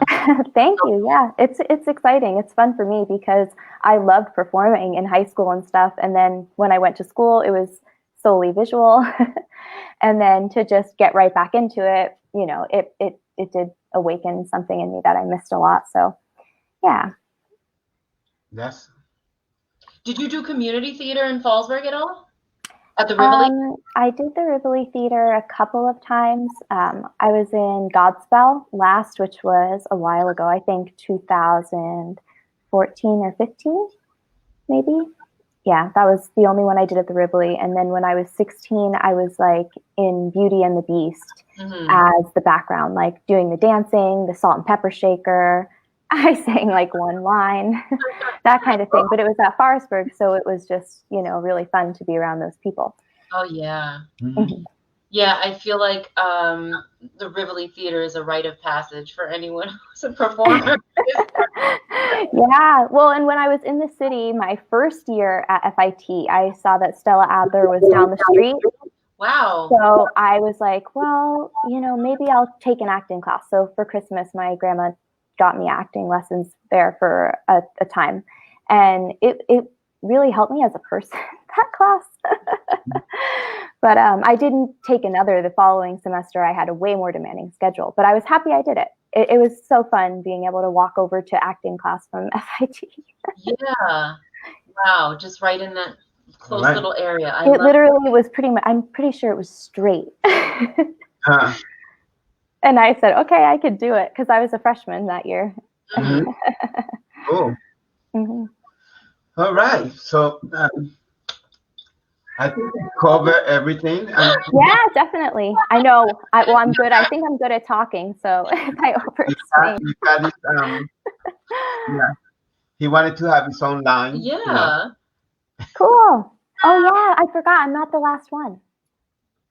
Thank you. Yeah, it's exciting. It's fun for me because I loved performing in high school and stuff. And then when I went to school, it was solely visual. And then to just get right back into it, you know, it did awaken something in me that I missed a lot. So, yeah. Did you do community theater in Fallsburg at all? At the Rivoli? I did the Rivoli Theater a couple of times. I was in Godspell last, which was a while ago. I think 2014 or 15, maybe. Yeah, that was the only one I did at the Rivoli. And then when I was 16, I was like in Beauty and the Beast as the background, like doing the dancing, the salt and pepper shaker. I sang like one line, that kind of thing. But it was at Forestburg, so it was just, you know, really fun to be around those people. Oh, yeah. Yeah, I feel like the Rivoli Theater is a rite of passage for anyone who's a performer. Yeah. Well, and when I was in the city, my first year at FIT, I saw that Stella Adler was down the street. Wow. So I was like, well, you know, maybe I'll take an acting class. So for Christmas, my grandma got me acting lessons there for a time. And it really helped me as a person, that class. But I didn't take another the following semester. I had a way more demanding schedule, but I was happy I did it. It was so fun being able to walk over to acting class from FIT. Yeah. Wow. Just right in that close little area. It literally was I'm pretty sure it was straight. And I said, okay, I could do it because I was a freshman that year. Cool. All right. So I think we cover everything. Yeah, definitely. I know. I'm good. I think I'm good at talking. So if I over-explain. Yeah. He wanted to have his own line. Yeah. You know. Cool. Oh, yeah. I forgot. I'm not the last one.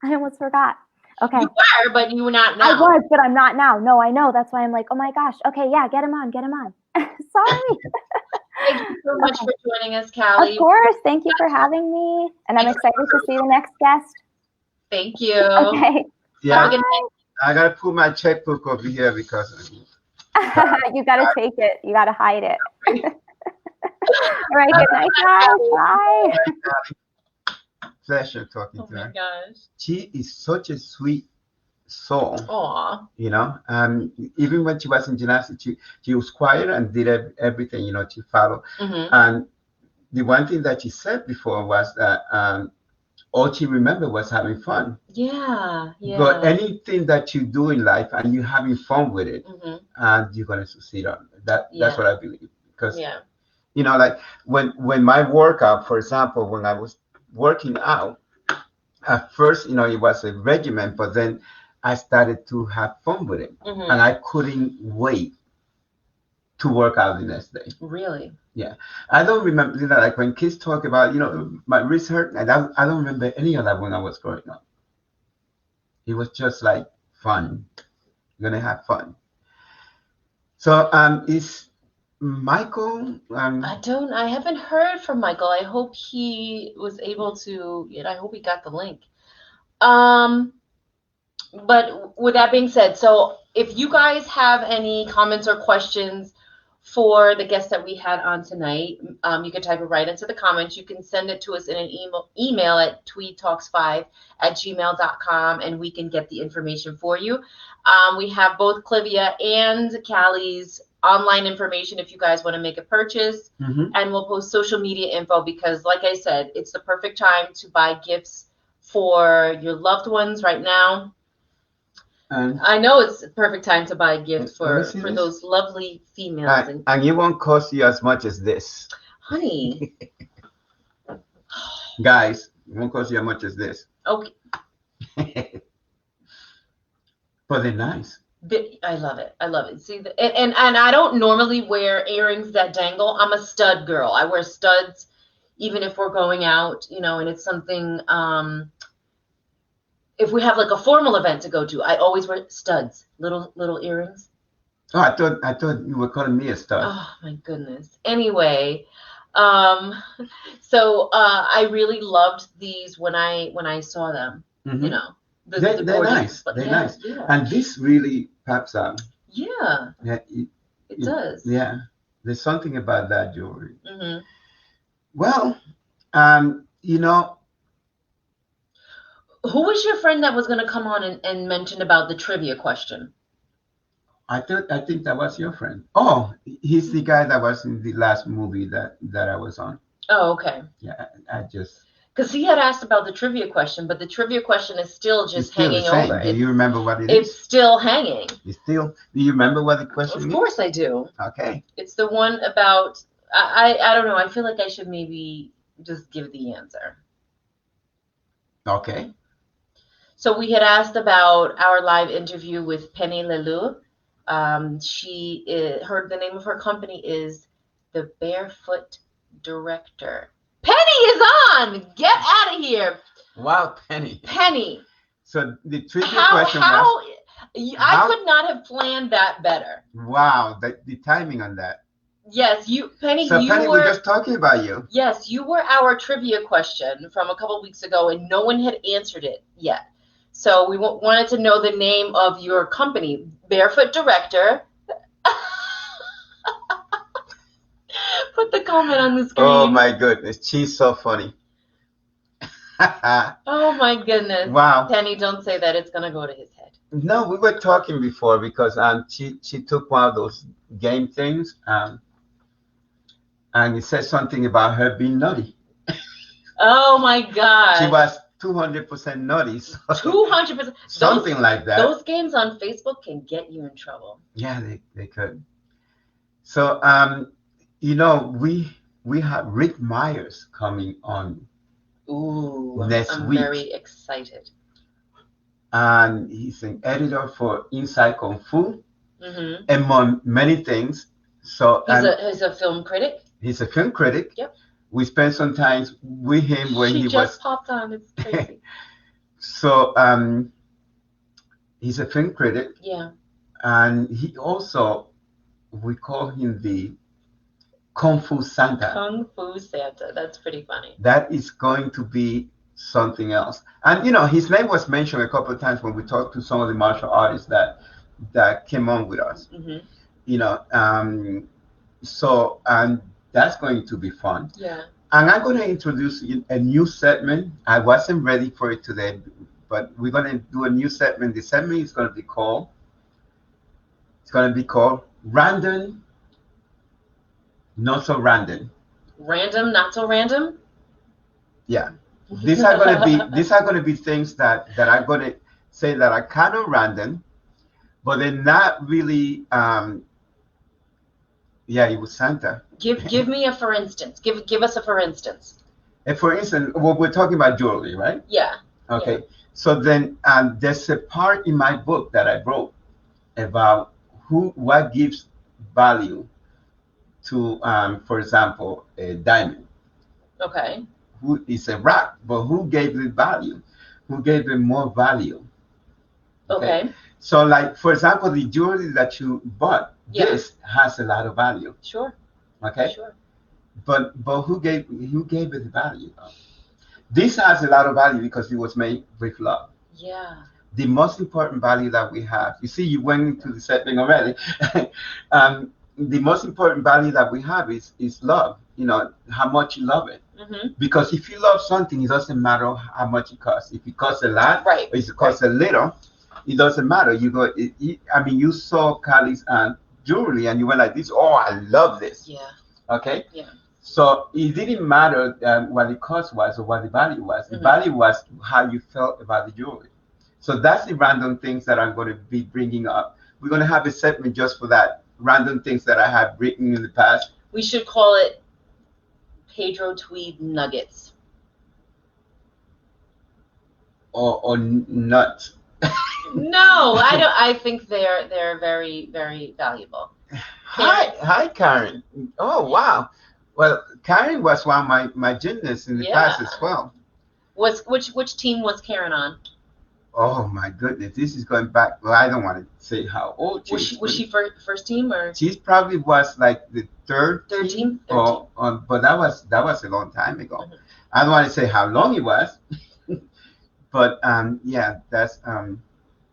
I almost forgot. Okay. You were, but you were not now. I was, but I'm not now. No, I know. That's why I'm like, oh my gosh. Okay, yeah, get him on. Sorry. Thank you so much for joining us, Callie. Of course. Thank you for having me. And I'm excited to see the next guest. Thank you. Okay. Yeah. I got to put my checkbook over here because. You got to take it. You got to hide it. All right. Good night, guys. Bye. Pleasure talking to her. Oh my gosh. She is such a sweet soul. Aw. You know, even when she was in gymnastics, she was quiet and did everything, you know, to follow. And the one thing that she said before was that all she remembered was having fun. Yeah. But anything that you do in life and you're having fun with it, and you're going to succeed on it. That's what I believe. Because, you know, like when my workout, for example, when I was working out, at first, you know, it was a regimen, but then I started to have fun with it. And I couldn't wait to work out the next day. Really? Yeah. I don't remember, you know, like when kids talk about, you know, my wrist hurt, and I don't remember any of that when I was growing up. It was just like fun. You're going to have fun. So is Michael? I haven't heard from Michael. I hope he was able to, I hope he got the link. But with that being said, so if you guys have any comments or questions for the guests that we had on tonight, you can type it right into the comments. You can send it to us in an email at tweedtalks5@gmail.com, and we can get the information for you. We have both Clavia and Callie's online information if you guys want to make a purchase, and we'll post social media info because, like I said, it's the perfect time to buy gifts for your loved ones right now. I know it's the perfect time to buy a gift for those lovely females. And it won't cost you as much as this. Honey. Guys, it won't cost you as much as this. Okay. But they're nice. I love it. I love it. See, and I don't normally wear earrings that dangle. I'm a stud girl. I wear studs even if we're going out, and it's something, if we have like a formal event to go to, I always wear studs, little earrings. Oh, I thought you were calling me a stud. Oh my goodness. Anyway, so I really loved these when I saw them. They're nice. They're nice. Yeah. And this really pops out. Yeah. It does. Yeah. There's something about that jewelry. Well, who was your friend that was going to come on and mention about the trivia question? I think that was your friend. Oh, he's the guy that was in the last movie that I was on. Oh, okay. Yeah, because he had asked about the trivia question, but the trivia question is still just hanging over. Do you remember what it is? It's still hanging. Do you remember what the question is? Of course I do. Okay. It's the one about, I don't know, I feel like I should maybe just give the answer. Okay. So we had asked about our live interview with Penny Lelou. The name of her company is the Barefoot Director. Penny is on. Get out of here. Wow, Penny. Penny. So the trivia question was, I could not have planned that better. Wow, the timing on that. Yes, Penny. So Penny, we're just talking about you. Yes, you were our trivia question from a couple weeks ago, and no one had answered it yet. So we wanted to know the name of your company, Barefoot Director. Put the comment on the screen. Oh my goodness, she's so funny. Oh my goodness. Wow. Penny, don't say that. It's gonna go to his head. No, we were talking before because she took one of those game things and it said something about her being naughty. Oh my God. She was 200% naughty. So 200%. Something like that. Those games on Facebook can get you in trouble. Yeah, they could. So we have Rick Myers coming on next week. I'm very excited. And he's an editor for Inside Kung Fu, among many things. So he's a film critic. He's a film critic. Yep. We spent some time with him when he just popped on. It's crazy. So he's a film critic. Yeah. And he also, we call him the Kung Fu Santa. Kung Fu Santa. That's pretty funny. That is going to be something else. And his name was mentioned a couple of times when we talked to some of the martial artists that came on with us. So that's going to be fun. Yeah. And I'm going to introduce a new segment. I wasn't ready for it today, but we're going to do a new segment. The segment is going to be called Random, Not So Random. Random, not so random? Yeah. These are going to be things that are going to say that are kind of random, but they're not really it was Santa. Give me a for instance. Give us a for instance. And for instance, we're talking about jewelry, right? Yeah. Okay. Yeah. So then there's a part in my book that I wrote about what gives value to, for example, a diamond. Okay. Who is a rock, but who gave it value? Who gave it more value? Okay. So, like, for example, the jewelry that you bought, this has a lot of value. Sure. Okay. Sure. But who gave it value? This has a lot of value because it was made with love. Yeah. the most important value that we have. You see, you went into the setting already. The most important value that we have is love. You know, how much you love it. Because if you love something, it doesn't matter how much it costs. If it costs a lot, right, or if it costs a little, it doesn't matter. You go. I mean, you saw Callie's jewelry, and you went like this. Oh, I love this. Yeah. Okay. Yeah. So it didn't matter what the cost was or what the value was. The value was how you felt about the jewelry. So that's the random things that I'm going to be bringing up. We're going to have a segment just for that. Random things that I have written in the past. We should call it Pedro Tweed Nuggets. Or nuts. No, I don't. I think they're very, very valuable. Hi, Karen. Oh, wow. Well, Karen was one of my gymnasts in the past as well. Which team was Karen on? Oh my goodness, this is going back. Well, I don't want to say how old she is. Was she first team or? She probably was like the third team. But that was a long time ago. I don't want to say how long it was, but yeah, that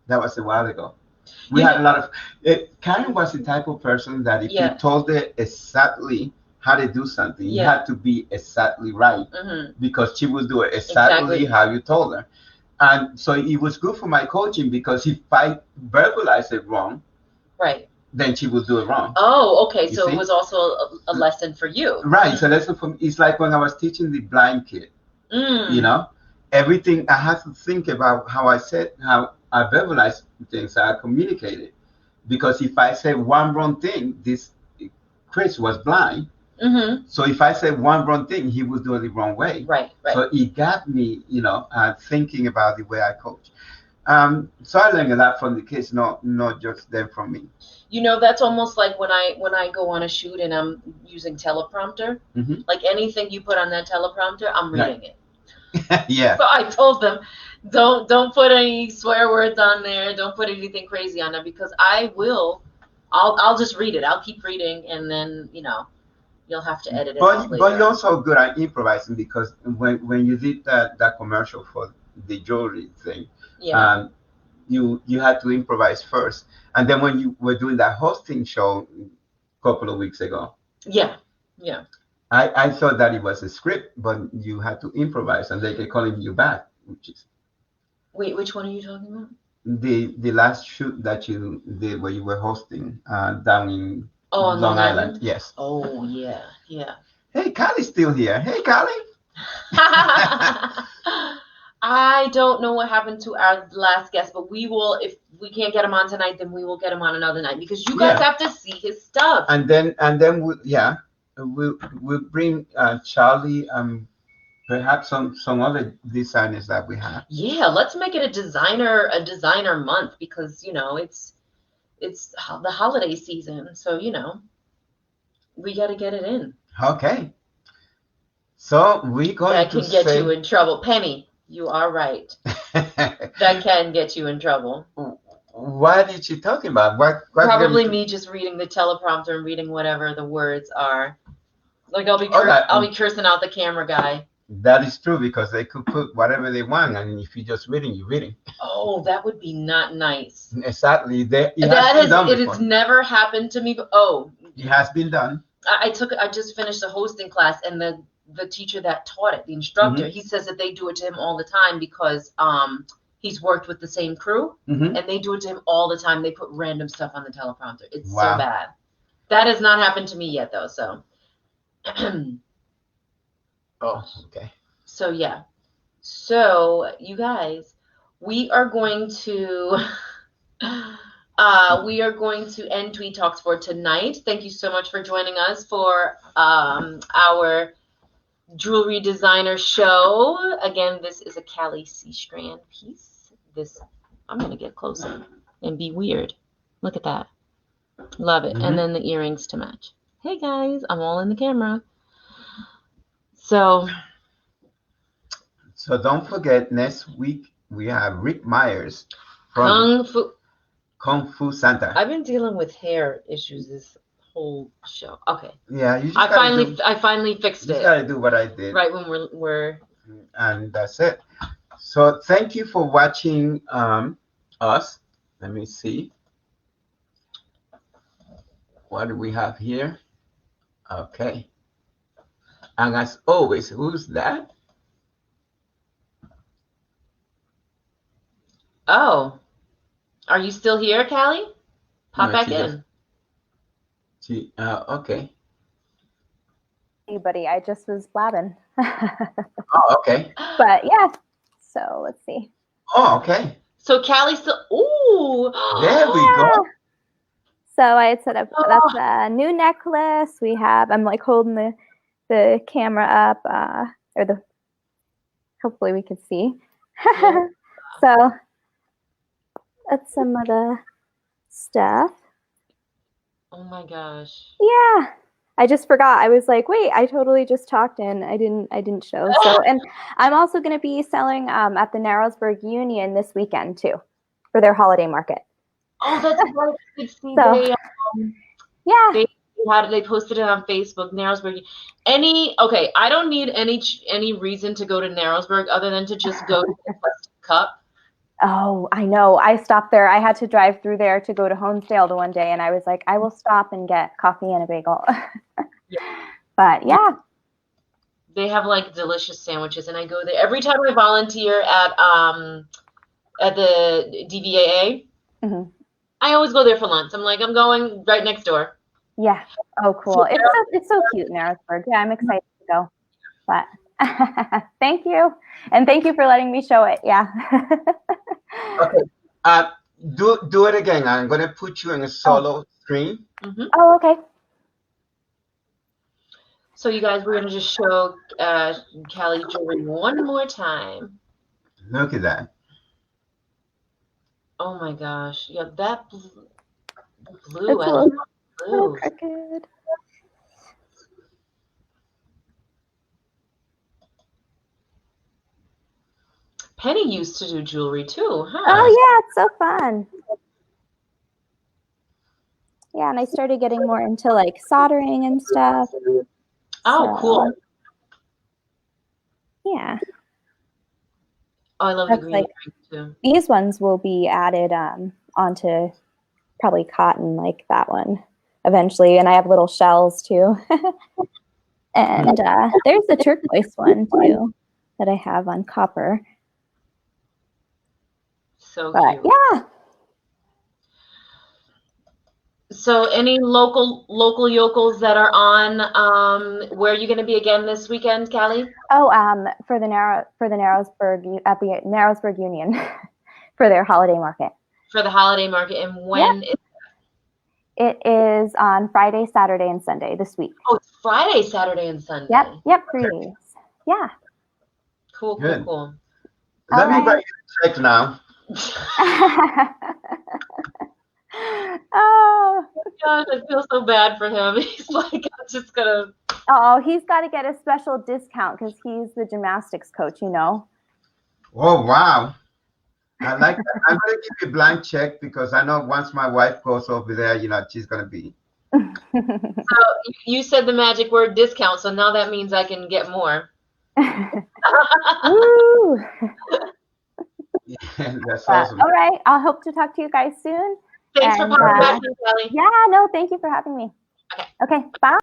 was a while ago. We had a lot of. Karen was the type of person that if you told her exactly how to do something, you had to be exactly right, because she would do it exactly how you told her. And so it was good for my coaching, because if I verbalize it wrong, right, then she would do it wrong. Oh, okay. So it was also a lesson for you. Right. It's a lesson for me. It's like when I was teaching the blind kid. You know, everything I had to think about how I verbalized things, how I communicated. Because if I said one wrong thing, Chris was blind. So if I said one wrong thing, he would do it the wrong way. Right. So it got me, thinking about the way I coach. So I learned a lot from the kids, not just them from me. You know, that's almost like when I go on a shoot and I'm using teleprompter. Like anything you put on that teleprompter, I'm reading it. Yeah. So I told them, don't put any swear words on there. Don't put anything crazy on there, because I'll just read it. I'll keep reading, and then you'll have to edit it out later. But you're also good at improvising, because when you did that commercial for the jewelry thing, you had to improvise first, and then when you were doing that hosting show a couple of weeks ago, I thought that it was a script, but you had to improvise, and they kept calling you back, Wait, which one are you talking about? The last shoot that you did where you were hosting down in Long Island. Yes. Oh yeah. Hey, Callie's still here. Hey, Callie. I don't know what happened to our last guest, but we will. If we can't get him on tonight, then we will get him on another night, because you guys have to see his stuff. And then we'll bring Charlie, perhaps some other designers that we have. Yeah, let's make it a designer month, because it's the holiday season, so we got to get it in. Okay. So we're going that can get you in trouble. Penny, you are right. That can get you in trouble. What did she talking about? What Probably me just reading the teleprompter and reading whatever the words are. Like I'll be cursing out the camera guy. That is true, because they could put whatever they want, and if you're just reading, you're reading. Oh, that would be not nice. Exactly. It has never happened to me. But, it has been done. I just finished a hosting class, and the teacher that taught it, the instructor, he says that they do it to him all the time, because he's worked with the same crew, and they do it to him all the time. They put random stuff on the teleprompter. It's so bad. That has not happened to me yet, though. So. Oh, okay. So yeah. So you guys, we are going to end Tweed Talks for tonight. Thank you so much for joining us for our jewelry designer show. Again, this is a Callie Seastrand piece. I'm gonna get closer and be weird. Look at that. Love it. And then the earrings to match. Hey guys, I'm all in the camera. So don't forget, next week we have Rick Myers from Kung Fu Santa. I've been dealing with hair issues this whole show. Okay. Yeah, I finally fixed it. You gotta do what I did. Right when we're and that's it. So thank you for watching us. Let me see. What do we have here? Okay. And as always, who's that? Oh, are you still here, Callie? Pop No, back she just in. okay. Anybody, I just was blabbing. Oh, okay. But yeah, so let's see. Oh, okay. So Callie still. Ooh. There we go. So I had set up, that's a new necklace. We have, I'm like holding the camera up, hopefully we can see. Yeah. So that's some of the stuff. Oh my gosh. Yeah. I just forgot. I was like, wait, I totally just talked and I didn't show. So, and I'm also going to be selling at the Narrowsburg Union this weekend too, for their holiday market. Oh, that's right. I could see So, yeah. They posted it on Facebook. Narrowsburg. Okay, I don't need any reason to go to Narrowsburg other than to just go to the Custom Cup. Oh, I know. I stopped there. I had to drive through there to go to Honesdale to one day, and I was like, I will stop and get coffee and a bagel. Yeah. But yeah. They have like delicious sandwiches, and I go there every time I volunteer at the DVAA. Mm-hmm. I always go there for lunch. I'm like, I'm going right next door. Yeah. Oh, cool. It's so cute in Narrowsburg. Yeah, I'm excited to go. But thank you. And thank you for letting me show it. Yeah. Okay. Do it again. I'm gonna put you in a solo screen. Mm-hmm. Oh, okay. So you guys, we're gonna just show Callie jewelry one more time. Look at that. Oh my gosh. Yeah, that blue. It's I love blue. crooked. Penny used to do jewelry too, huh? Oh yeah, it's so fun. Yeah, and I started getting more into like soldering and stuff. Oh, So, cool. Yeah. Oh, I love That's the green like, too. these ones will be added onto probably cotton like that one eventually. And I have little shells too. And there's the turquoise one too that I have on copper. So But cute. yeah. So any local yokels that are on, where are you going to be again this weekend, Callie? Oh, for the Narrowsburg at the Narrowsburg Union for their holiday market. For the holiday market, and when? Yep. It is on Friday, Saturday, and Sunday this week. Oh, it's Friday, Saturday, and Sunday. Yep, 3 days. Yeah. Cool. Good. Cool. Let me write you a check now. Oh gosh, I feel so bad for him. He's like, I'm just gonna. Oh, he's got to get a special discount because he's the gymnastics coach, you know. Oh wow, I like that. I'm gonna give you a blank check because I know once my wife goes over there, you know, she's gonna be. So you said the magic word discount, so now that means I can get more. Woo. Yeah, that's awesome. All right, I'll hope to talk to you guys soon. Thanks for popping back in, Kelly. Yeah, no, thank you for having me. Okay, bye.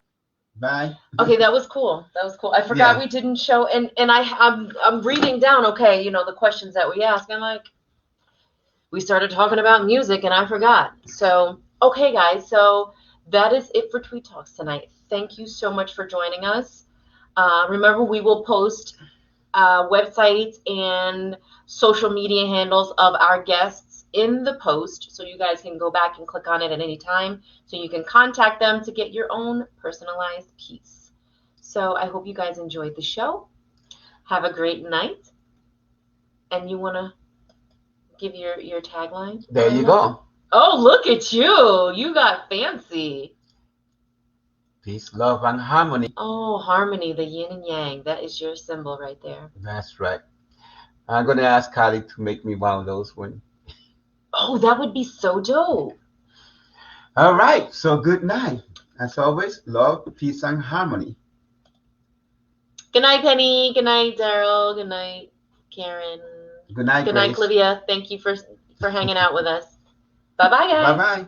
Bye. Okay, that was cool. I forgot we didn't show, and I'm reading down. Okay, you know the questions that we asked. I'm like, we started talking about music, and I forgot. So okay, guys. So that is it for Tweed Talks tonight. Thank you so much for joining us. Remember, we will post websites and social media handles of our guests in the post, so you guys can go back and click on it at any time, so you can contact them to get your own personalized piece. So I hope you guys enjoyed the show. Have a great night. And you want to give your tagline? There you go. Oh, look at you. You got fancy. Peace, love, and harmony. Oh, harmony, the yin and yang. That is your symbol right there. That's right. I'm going to ask Kylie to make me one of those ones. Oh, that would be so dope. All right. So good night. As always, love, peace, and harmony. Good night, Penny. Good night, Daryl. Good night, Karen. Good night, Good night, Grace. Clavia. Thank you for for hanging out with us. Bye-bye, guys. Bye-bye.